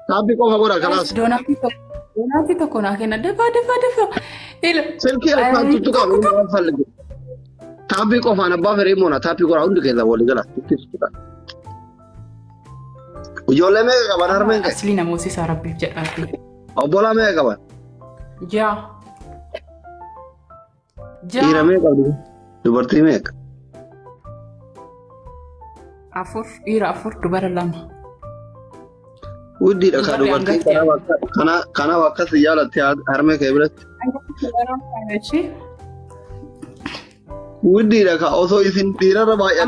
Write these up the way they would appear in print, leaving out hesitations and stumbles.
Tapi kau fagora kelas. Donati tokko naa kenna dafa. Silki akan tutup kau ini apa lagi? Tapi kau fana bawa remote, tapi kau raund kita boleh gelas. Ujolnya mereka kapan armen? Asli nama si Sarah Bibjat arti. Abola mereka kapan? Ja. Ira mereka dulu. Dubarti mereka. Ira afur dubara lama. Udi dah kalau dubarti karena waktu sejalan tiada armen kayak Udi dah kalau so isin tira raba ya.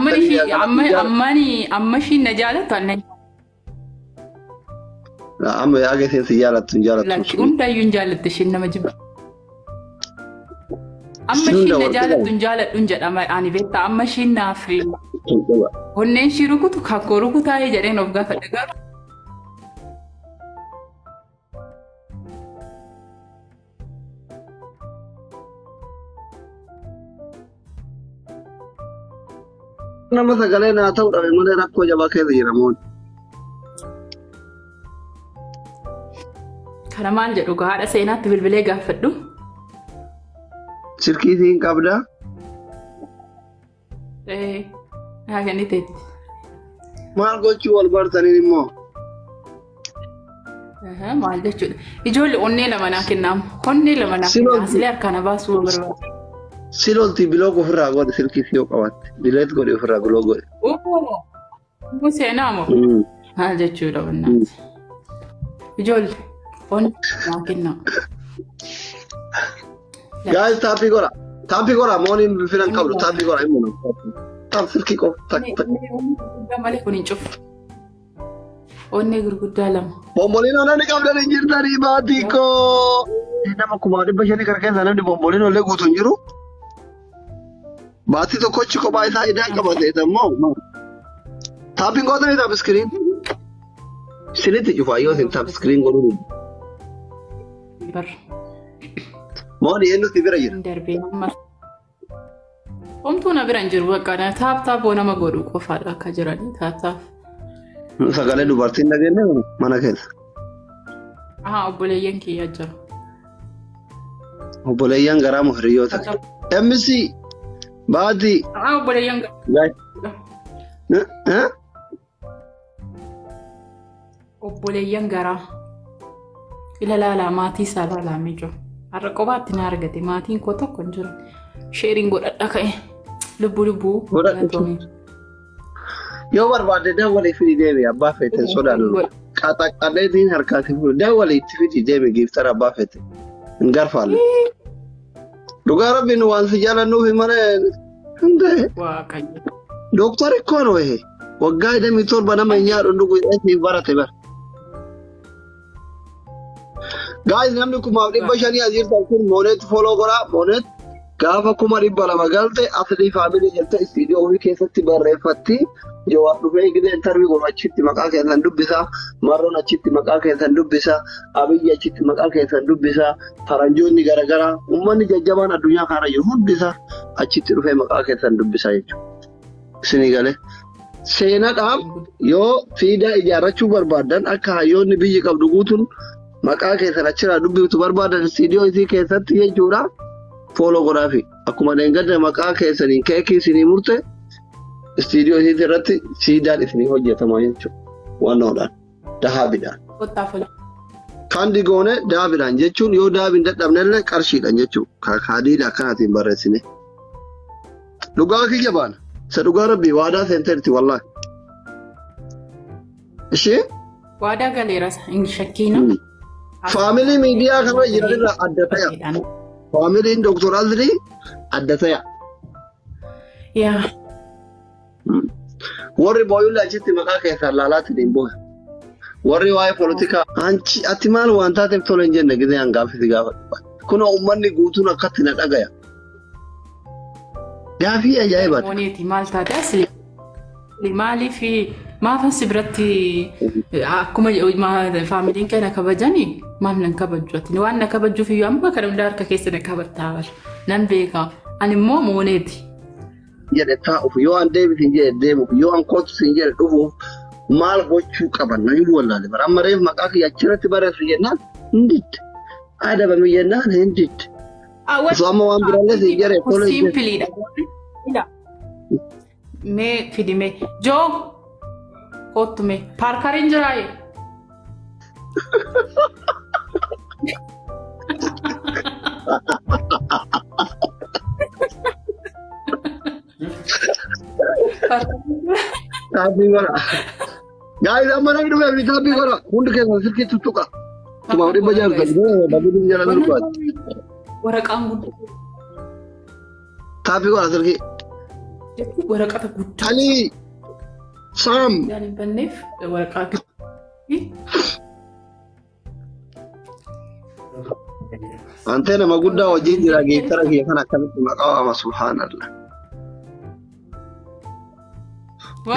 Amma shi najalat tanai. Amma ya agak sejalan. Lagi unda yunjalat shin nama jib. Amma shi najalat tunjalat unjat amma ani beta amma shi nafi. Honnen shi rukutu kakko rukuta ya jadi nofga fadagar. Nama segala na tahu dari mana nak kau jawab ke dia Ramon. Karena mal jadi juga ada saya nak bil gafet tu. Sirki sih kabda? Agak ni tet. Mal kau jual bertani ni mo. Mal dah jual. Ijual onne lama nak kenam. Onne lama nak. Asliar karena basu berapa. Silol ti bilogo furago de silki sio kawat bilet go de furago logo mo se namo ha je chulo banna jol on makinna guys tapi gora morning filan kablo tapi gora imono tam silki ko tak gamale ko ninchuf onne gurgudda lam bombolino nani kabla ni jirta ri batiko ina makumade bashani karke zanam de bombolino le gutun jiru Bati to coach ko bai sai da kaba sai da mo. Tapping ko da tap screen. Siliti ju fa yo sin tap screen ko dulu. Bar. Mo ni enu tibira jir. Derbe amma. Omtu na biran jiru kana tap ona magodu ko fada ka jirani tap. Sagale dubarti lage ne mana kes. Obboleeyyan yanki yajja. Obboleeyyan gara muhriyo ta. MC Badi. Obboleeyyan. Obboleeyyan gara. Ilalaala maatii salaalaa mijo. Har'a qobaatti na argate maatiin koo tokko hin jiru. Sheeriin godhadha ka'e. Lubbuu. Yoo barbaade dawwalee fi deebi'e abbaa feeten sodaadhu. Qaxaqaleetiin harkaatti fuudhu dawwalee itti fidi deebi'e giftara abbaa feete. Hin garfaalle. Dhugaa rabbiin waan si jaalannuuf malee hundee. Waaqayyo. Dooktarri koon wayee waggaa 27 nama hin nyaadhu dhugu jedhanii barate bara. Guys, namni 500 ajirtan kun Monet follow godhaa. Monet gaafa 200 galte asli family jette studio ofii keessatti barreeffatti yoo dhufee gidee interview godhu achitti maqaa keessan dubbisa. Marroon achitti maqaa keessan dubbisa. Abiyyi achitti maqaa keessan dubbisa. Faranjoonni garagaraa uummanni jajjabaan addunyaa kana jiru hundisa achitti dhufee maqaa keessan dubbisa jechuudha. Isinii galee seenaadhaaf yoo siidaa ijaarrachuu barbaadan akka hayyoonni biyyi qabdu guutuun maqaa keessan achirraa dubbitu barbaadan studio isii keessatti jechuudha. Follow godhaafi akkuma deengadda maqaa keessaniin keekii isinii murte studio isii irratti siidaan isinii hojjetama jechuudha. Wannoodhaan dahaabidhaan. Kan digoone daabidhaan jechuun yoo daabiin dadhabnellee qarshiidhaan jechuudha. Kaadiidha akkanaatiin barreessine. Dhugaa kiyya baana. Isa dhugaa rabbii waadaa seenteerti wallaahi. Ishee? Waadaa galeeras hin shakkiina. Faamilii miidiyaa kana jiranirraa adda ta'e. Faamiliin Dr. Azri adda ta'e. Yaa. Warri booyyuun achitti maqaa keessaan laalaatiin hin boo'e. Warri waa'ee poolitikaa ati maal waan taateef tola hin jenne gidee hangaafisi gaafa dhufa. Kunoo uummanni guutuun akkatti na dhagaya. Gaafii ajaa'ibaadha. Moneeti maal taate asli maaliif maafasi biratti akkuma faamiliin keenya kabajanii maaf nan kabajju ati waan na kabajjuuf iyyuu amma kana hunda harka keessa na qabattaa nan beeka ani immoo mooneeti. Jedhe taa'uuf yoo an deebisin jedhe deemuuf yoo an kootu sin jedhe dhufuuf maal gochuu qaban namni wallaale bara amma reef maqaa kiyya achirratti barreessu jennaan hindid adabame jennaan hindid so amma waan biraallee si jare tole simply dha me fidime jo kottume parkarin jiraaye tapi bara guys amma nang dume bi tapi bara hund ke sirki tutuka tuma udi bajar ka babu din jalan lupa waraqaan guddaa tapi bara sirki waraqata guddaa ali sam yani banneef waraqaa antena magudda wajin jira geetara ke kana akkamitti maqaama subhanallah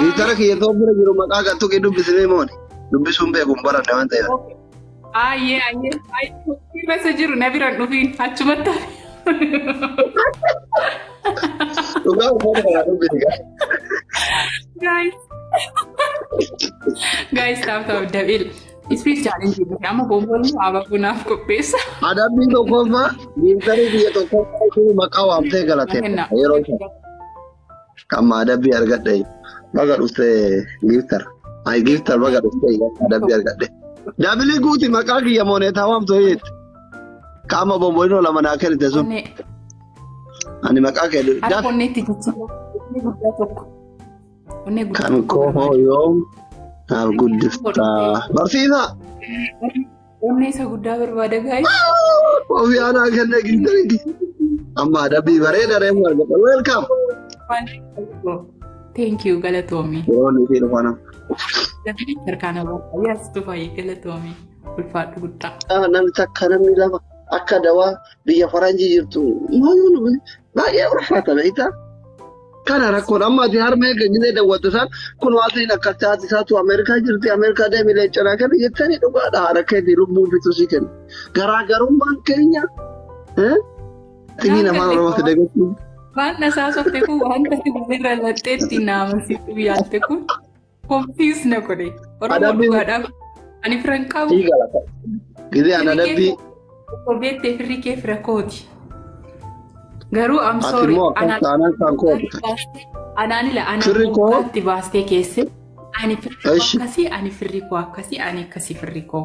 geetara ke to bira jiru maqaa gattu ke dubbisne mooni dubbisuun beekuun baranne waan ta'eef ayye message jiru na biran dhufin achumatti dhugaa uffata dubbisiga guys stop dabil speech challenge amma bombolu ababunaaf qopheessa adabbi tokkofa geetara ke tokkofa maqaa waamtee galate yeroo kama adabbi argadde baga dhufte giftar ay giftar baga dhufte adabbi argadde dabili guuti maqaa kiyya mooneta waamto yet kama bombolu lama na kerte sun ani maqaa ke daf onnetti guddaa tokko kan ko hoyom al guddifta barsiisa onne isa guddaa barbaada gaay ofi ana kanne gindari amma adabbi bareeda reemu argadde welcome thank you galatomi oni fi rufana terkana yes to fay galatomi ulfaatu guddaa nan takkana mi lama akka dawa biya faranji jirtu maayunu baay'ee ulfaata beekta kana rakkoon amma ati harmee ganyine dawwatusan kun waatiin akka taati isaatu Ameerikaa jirti Ameerikaa deemee leechanaa kan jettanii dhugaadha harakaati lubbuun fitu si kenna garaagarummaan keenya timiin afaan Oromoo dagachuun waan nasaa softe kun wanta irra latteetti naama sitti biyyaate kun confuse na godhe Oromoo dhugaadhaaf ani firan qabu gidee ana dabbii Obete frike frakooti. Garuu I'm sorry. Ananila anatti baaste keesse ani firriko akkasi ani akkasi firriko.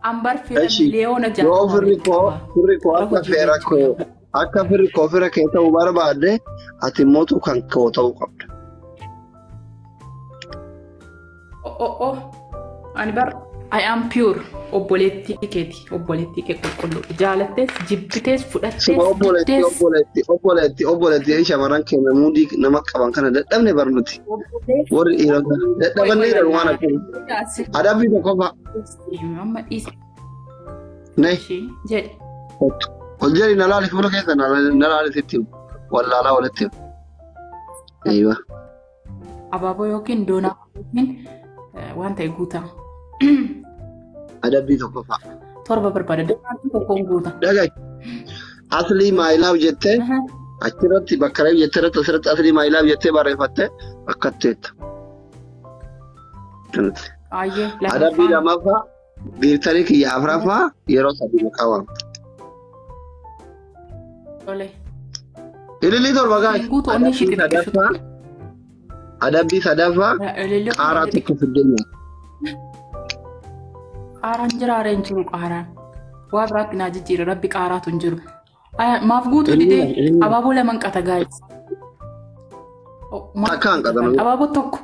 Ambar firan leona jaa. Firriko akka feerako akka firriko fira kee ta'uu barbaadde ati mootu kan koo ta'uu qabda. Oh. Ani bar I am pure. Obboleetti keeti obboleetti kee qulqulluu jaalattes jibbites fudhattes obboleetti shamarran keenya muudii nama qaban kana dadhabne barnuti warri dhiirota dadhabannee jiran waan akkasii adabbii tokkofa amma dhiise nee jedhe ol jedhi na laali fuula keessa na laalisitti wallaalaa walitti aywa abaaboo yookiin doonaa yookiin waan ta'e guutaa adabbii tokkofa torba barbaada daantii tokkoon guuta dagai asli my love jette achirratti bakka reef jetteerratti asirratti asli my love jettee barreeffatte akkatteetta adabbii lamaffaa biirtarii kiyya afuraffaa yeroo sadii maqaa waamta ililii torba gaa'e adabbii sadaffaa qaaraa tokko fiddeenya qaaraan jiraareen jiru qaaraan waa biraatti naa jijjiira rabbi qaaraatu hin jiru maaf guutu didee abaaboo laman qata gaa'is akkaan qatan abaaboo tokko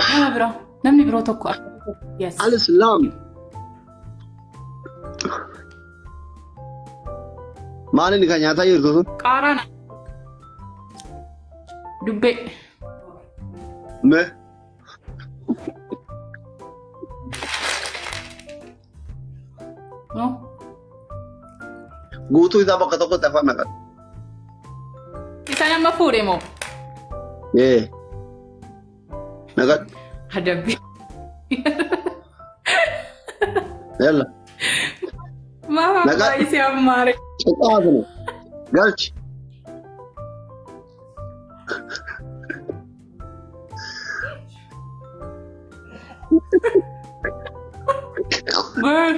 nama bira namni biroo tokko al-islaam maalini kan nyaataa jirtu sun qaaraan dubbee me no guutuu isaa bakka tokkotti afaan naqan isa nama fuudhe moo naqan adabbii yalla maama baay'isee ammaare qixaasne galchi Girl.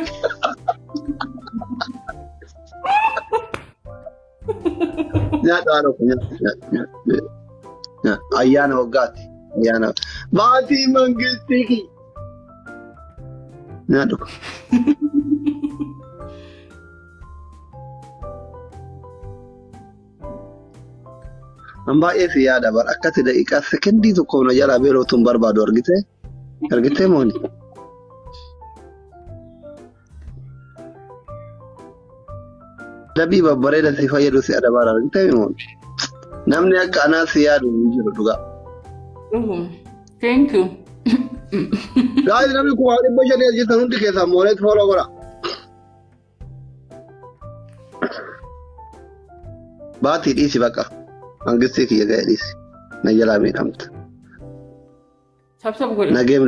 Nyaata waan ofu nyaata. Ayyaana waggaati. Ayyaana. Baatii mangistii. Nyaata. An baay'ee si yaada bara akkati daqiiqaa sekendii tokko na jalaa beelootuun barbaadu argitee mooni. Dabii babbareeda si fayyadu si adabaara argitee mooni. Namni akka anaa si yaadu hin jiru dhugaa. Thank you. Gaa'is namni 500 jirtan hundi keessaa mooneet fooloo godha. Baatii dhiisi bakka. Mangistii kiyya ga'e dhiisi. Na jalaa miidhamta. Sab godhe. Nageem